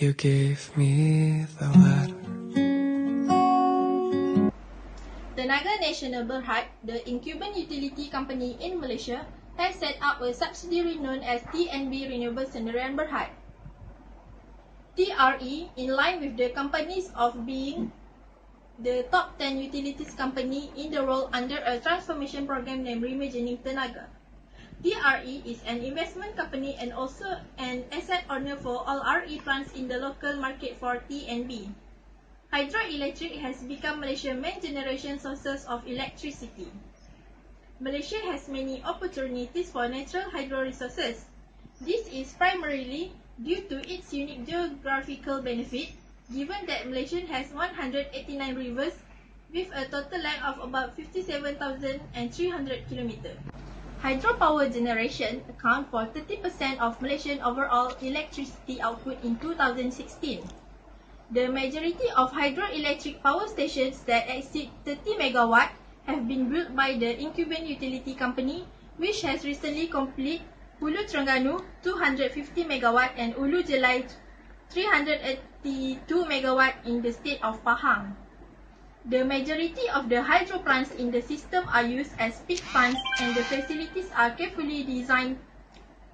You gave me the water. Tenaga Nasional Berhad, the incumbent utility company in Malaysia, has set up a subsidiary known as TNB Renewable Sdn Berhad. TRE, in line with the companies of being the top 10 utilities company in the world under a transformation program named Reimagining Tenaga. TRE is an investment company and also an asset owner for all RE plants in the local market for TNB. Hydroelectric has become Malaysia's main generation sources of electricity. Malaysia has many opportunities for natural hydro resources. This is primarily due to its unique geographical benefit, given that Malaysia has 189 rivers with a total length of about 57,300 km. Hydropower generation accounts for 30% of Malaysian overall electricity output in 2016. The majority of hydroelectric power stations that exceed 30 MW have been built by the incumbent utility company, which has recently completed Hulu Terengganu 250 MW and Hulu Jelai 382 MW in the state of Pahang. The majority of the hydro plants in the system are used as peak plants, and the facilities are carefully designed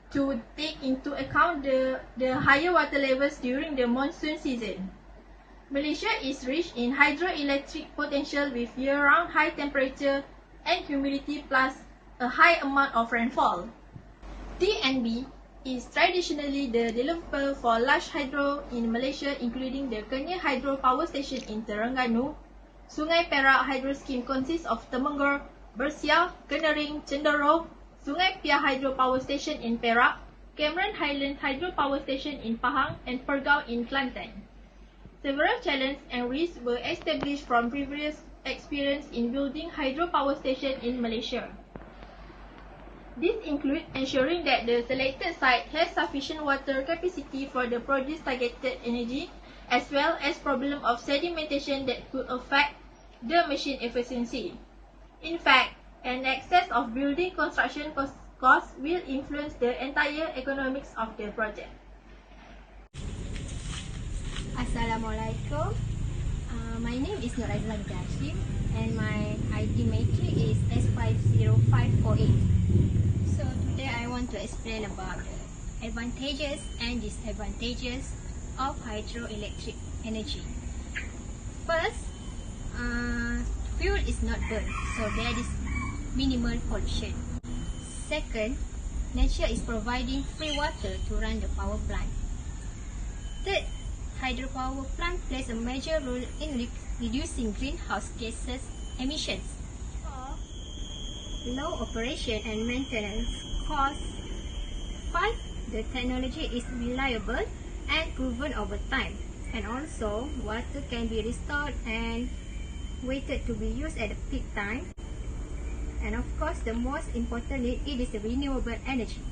to take into account the higher water levels during the monsoon season. Malaysia is rich in hydroelectric potential with year-round high temperature and humidity plus a high amount of rainfall. TNB is traditionally the developer for large hydro in Malaysia, including the Kenyir Hydro Power Station in Terengganu. Sungai Perak Hydro Scheme consists of Temenggor, Bersia, Kenering, Cendorong, Sungai Piah Hydro Power Station in Perak, Cameron Highlands Hydro Power Station in Pahang, and Pergau in Kelantan. Several challenges and risks were established from previous experience in building hydropower stations in Malaysia. These include ensuring that the selected site has sufficient water capacity for the produced targeted energy, as well as problem of sedimentation that could affect the machine efficiency. In fact, an excess of building construction costs will influence the entire economics of the project. Assalamualaikum. My name is Nazihah and my ID matrix is S50548. So today I want to explain about the advantages and disadvantages of hydroelectric energy. First, fuel is not burned, so there is minimal pollution. Second, nature is providing free water to run the power plant. Third, hydropower plant plays a major role in reducing greenhouse gases emissions. Fourth, low operation and maintenance costs. 5, the technology is reliable and proven over time, and also water can be restored and waited to be used at the peak time. And of course, the most importantly, it is a renewable energy.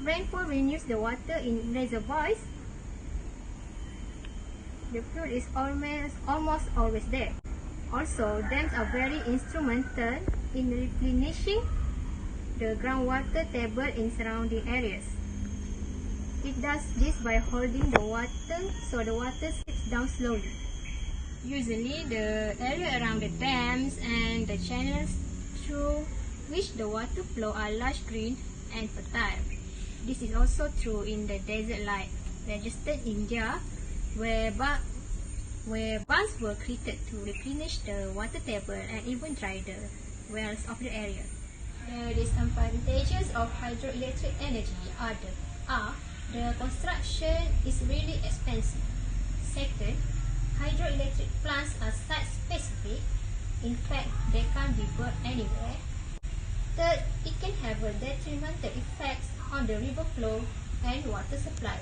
Rainfall renews the water in reservoirs. The fuel is almost always there. Also, dams are very instrumental in replenishing the groundwater table in surrounding areas. It does this by holding the water so the water seeps down slowly. Usually, the area around the dams and the channels through which the water flow are lush green and fertile. This is also true in the desert like Rajasthan, India, where bunds were created to replenish the water table and even dry the wells of the area. The disadvantages of hydroelectric energy are the construction is really expensive. Second, hydroelectric plants are site-specific. In fact, they can't be built anywhere. Third, it can have a detrimental effects on the river flow and water supply.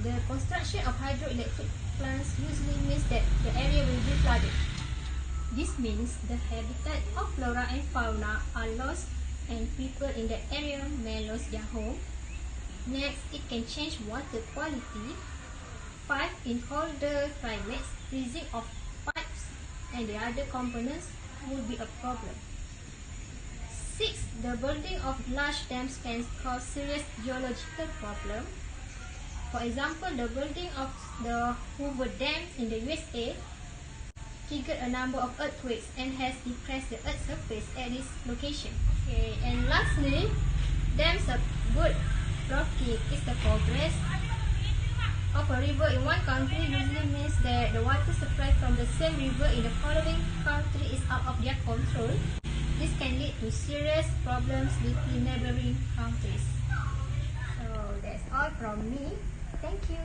The construction of hydroelectric plants usually means that the area will be flooded. This means the habitat of flora and fauna are lost and people in that area may lose their home. Next, it can change water quality. 5, in colder climates, freezing of pipes and the other components will be a problem. 6, The building of large dams can cause serious geological problems. For example, the building of the Hoover Dam in the USA triggered a number of earthquakes and has depressed the earth's surface at this location. Okay, and lastly, dams are good blocking is the progress of a river in one country usually means that the water supply from the same river in the following country is out of their control. This can lead to serious problems between neighboring countries. So that's all from me. Thank you.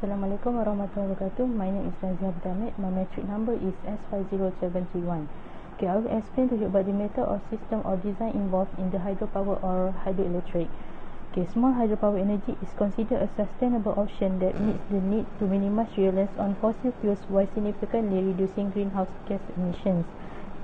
Assalamualaikum warahmatullahi wabarakatuh. My name is Nazihah Hamid. My metric number is S50731. Okay, I will explain to you about the method or system or design involved in the hydropower or hydroelectric. Okay, small hydropower energy is considered a sustainable option that meets the need to minimize reliance on fossil fuels while significantly reducing greenhouse gas emissions.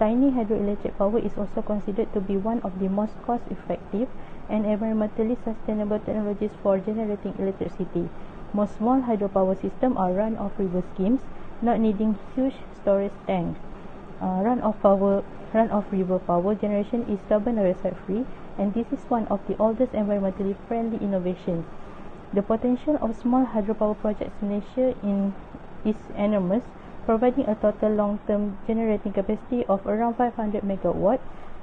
Tiny hydroelectric power is also considered to be one of the most cost-effective and environmentally sustainable technologies for generating electricity. Most small hydropower systems are run-off river schemes, not needing huge storage tanks. Run-off river power generation is carbon dioxide free, and this is one of the oldest environmentally friendly innovations. The potential of small hydropower projects in Malaysia is enormous, providing a total long-term generating capacity of around 500 MW,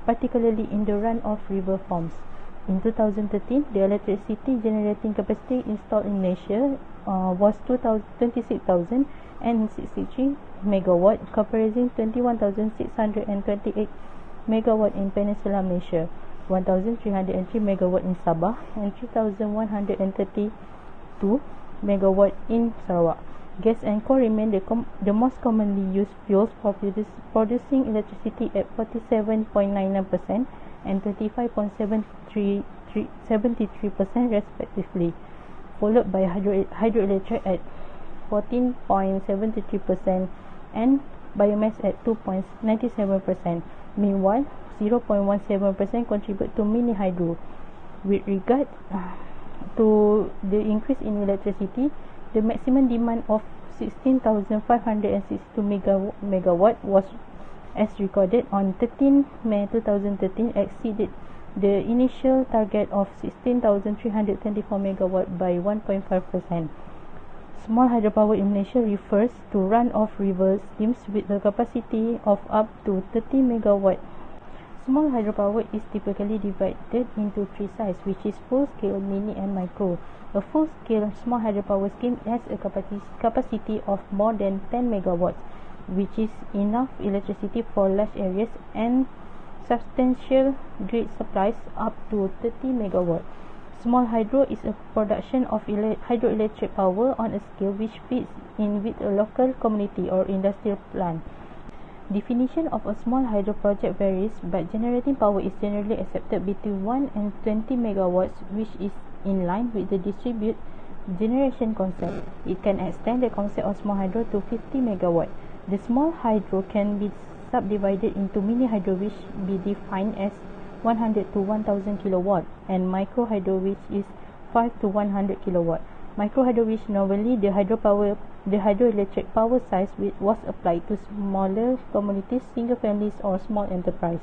particularly in the run-off river forms. In 2013, the electricity generating capacity installed in Malaysia was 26,063 MW, comprising 21,628 MW in Peninsular Malaysia, 1,303 MW in Sabah, and 3,132 MW in Sarawak. Gas and coal remain the most commonly used fuels for producing electricity at 47.99% and 25.73% respectively, followed by hydroelectric at 14.73% and biomass at 2.97%. Meanwhile, 0.17% contribute to mini hydro. With regard to the increase in electricity, the maximum demand of 16,562 MW was, as recorded on 13 May 2013, exceeded the initial target of 16,324 MW by 1.5%. Small hydropower in Malaysia refers to run-off river schemes with a capacity of up to 30 MW. Small hydropower is typically divided into three sizes, which is full-scale, mini and micro. A full-scale small hydropower scheme has a capacity of more than 10 MW, which is enough electricity for large areas and substantial grid supplies up to 30 MW. Small hydro is a production of hydroelectric power on a scale which fits in with a local community or industrial plant. Definition of a small hydro project varies, but generating power is generally accepted between 1 and 20 MW, which is in line with the distributed generation concept. It can extend the concept of small hydro to 50 MW. The small hydro can be subdivided into mini hydro, which be defined as 100 to 1000 kW, and micro hydro, which is 5 to 100 kW. Micro hydro, which normally the hydroelectric power size was applied to smaller communities, single families or small enterprise.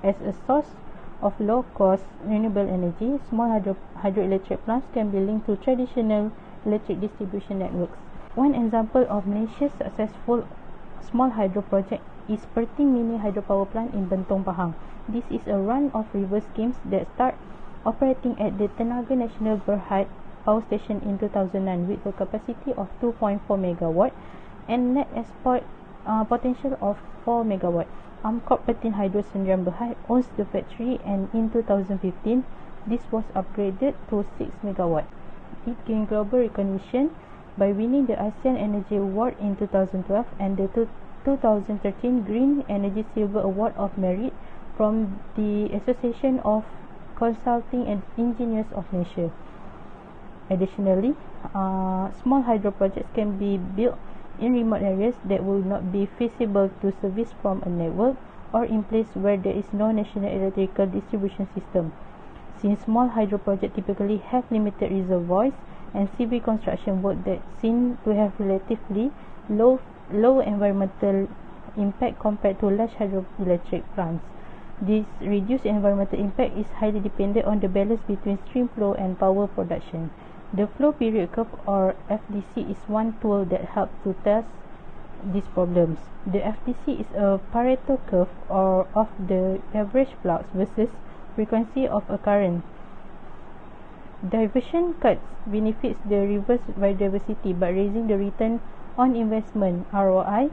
As a source of low-cost renewable energy, small hydroelectric plants can be linked to traditional electric distribution networks. One example of Malaysia's successful small hydro project is Perting Mini Hydropower Plant in Bentong, Pahang. This is a run-off river scheme that started operating at the Tenaga Nasional Berhad Power Station in 2009 with a capacity of 2.4 MW and net export potential of 4 MW. Amcorp Pertin Hydro Sdn Berhad owns the factory, and in 2015, this was upgraded to 6 MW. It gained global recognition by winning the ASEAN Energy Award in 2012 and the 2013 Green Energy Silver Award of Merit from the Association of Consulting and Engineers of Malaysia. Additionally, small hydro projects can be built in remote areas that will not be feasible to service from a network or in place where there is no national electrical distribution system. Since small hydro projects typically have limited reservoirs and civil construction work that seem to have relatively low environmental impact compared to large hydroelectric plants. This reduced environmental impact is highly dependent on the balance between stream flow and power production. The flow period curve, or FDC, is one tool that helps to test these problems. The FDC is a Pareto curve of the average flux versus frequency of a current. Diversion cuts benefits the reverse biodiversity by raising the return on investment (ROI)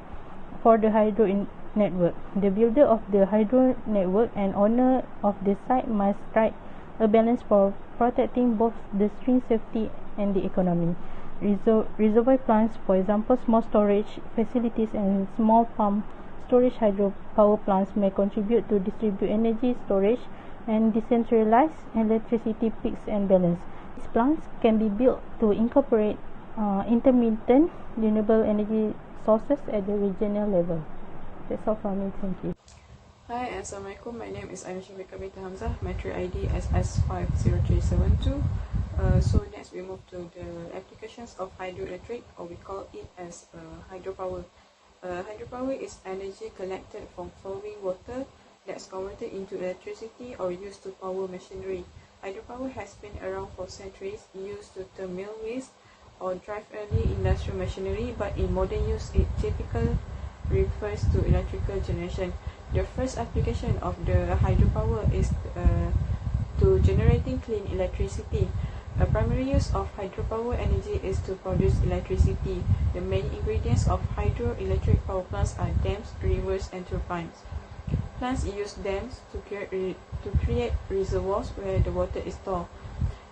for the hydro network. The builder of the hydro network and owner of the site must strike a balance for protecting both the stream safety and the economy. Reservoir plants, for example, small storage facilities and small pump storage hydropower plants may contribute to distribute energy storage and decentralize electricity peaks and balance. These plants can be built to incorporate intermittent renewable energy sources at the regional level. That's all from me. Thank you. Hi, Assalamualaikum. My name is Ainul Binti Hamzah. My trade ID is S50372. So next we move to the applications of hydroelectric, or we call it as hydropower. Hydropower is energy collected from flowing water that's converted into electricity or used to power machinery. Hydropower has been around for centuries, used to turn mill waste or drive early industrial machinery, but in modern use it typically refers to electrical generation. The first application of the hydropower is to generating clean electricity. A primary use of hydropower energy is to produce electricity. The main ingredients of hydroelectric power plants are dams, rivers, and turbines. Plants use dams to create reservoirs where the water is stored.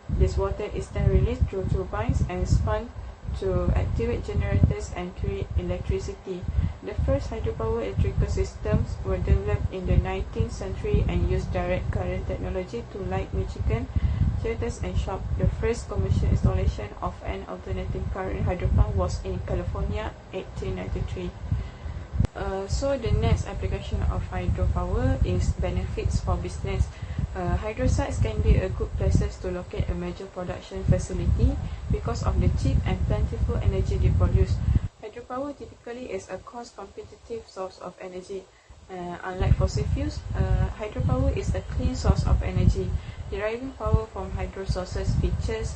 This water is then released through turbines and spun to activate generators and create electricity. The first hydropower electrical systems were developed in the 19th century and used direct current technology to light Michigan theaters and shops. The first commercial installation of an alternating current hydroplant was in California, 1893. So the next application of hydropower is benefits for business. Hydro sites can be a good places to locate a major production facility because of the cheap and plentiful energy they produce. Hydropower typically is a cost-competitive source of energy. Unlike fossil fuels, hydropower is a clean source of energy. Deriving power from hydro sources features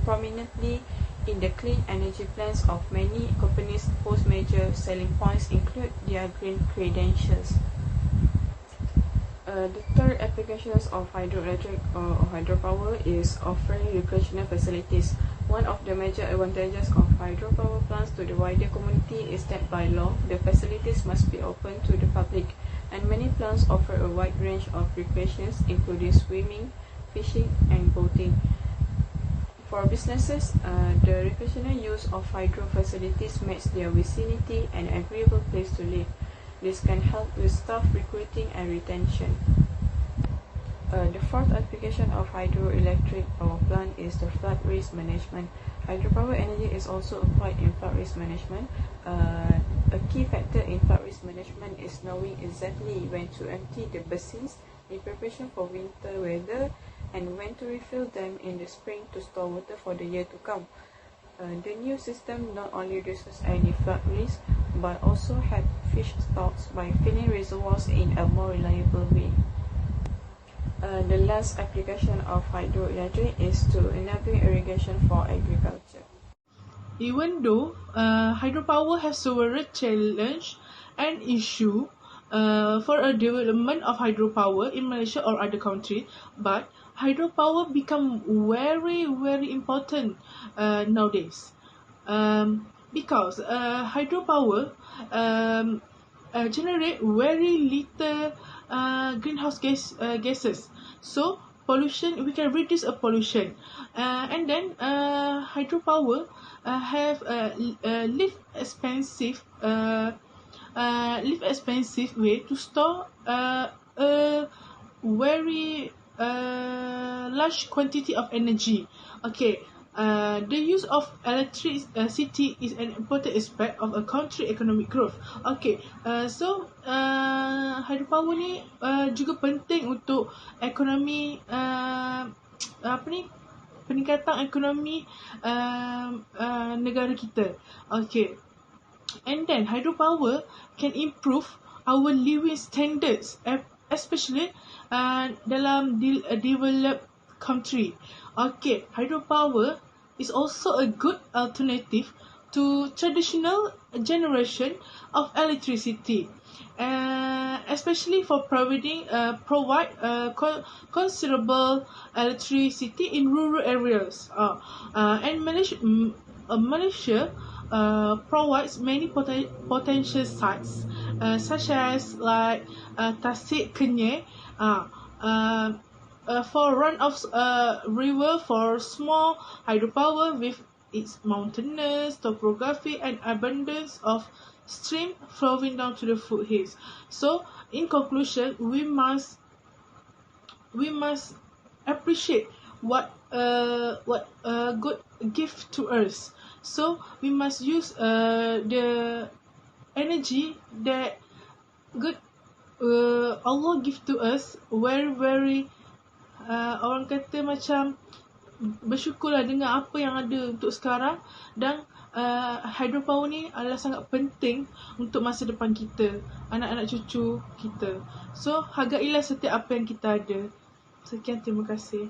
prominently in the clean energy plans of many companies, whose major selling points include their green credentials. The third applications of hydroelectric or hydropower is offering recreational facilities. One of the major advantages of hydropower plants to the wider community is that by law, the facilities must be open to the public, and many plants offer a wide range of recreations, including swimming, fishing, and boating. For businesses, the recreational use of hydro facilities makes their vicinity an agreeable place to live. This can help with staff recruiting and retention. The fourth application of hydroelectric power plant is the flood risk management. Hydropower energy is also applied in flood risk management. A key factor in flood risk management is knowing exactly when to empty the basins in preparation for winter weather and when to refill them in the spring to store water for the year to come. The new system not only reduces any flood risk but also helps fish stocks by filling reservoirs in a more reliable way. The last application of hydroelectric is to enable irrigation for agriculture. Even though hydropower has several challenges and issues for a development of hydropower in Malaysia or other countries, but hydropower become very, very important nowadays because hydropower generate very little greenhouse gases. So pollution, we can reduce a pollution, and then hydropower have least expensive way to store a very large quantity of energy. Okay, the use of electricity is an important aspect of a country economic growth. Okay, so hydropower ni juga penting untuk ekonomi peningkatan ekonomi negara kita. Okay, And then hydropower can improve our living standards, especially dalam developed country. Okay, hydropower is also a good alternative to traditional generation of electricity, especially for provide considerable electricity in rural areas. And Malaysia provides many potential sites, such as like Tasik Kenyir, for run of river for small hydropower with its mountainous topography and abundance of stream flowing down to the foothills. So, in conclusion, we must appreciate what God give to us. So we must use the energy that good Allah give to us very orang kata macam bersyukurlah dengan apa yang ada untuk sekarang. Dan hydropower ni adalah sangat penting untuk masa depan kita, anak-anak cucu kita. So hargailah setiap apa yang kita ada. Sekian, terima kasih.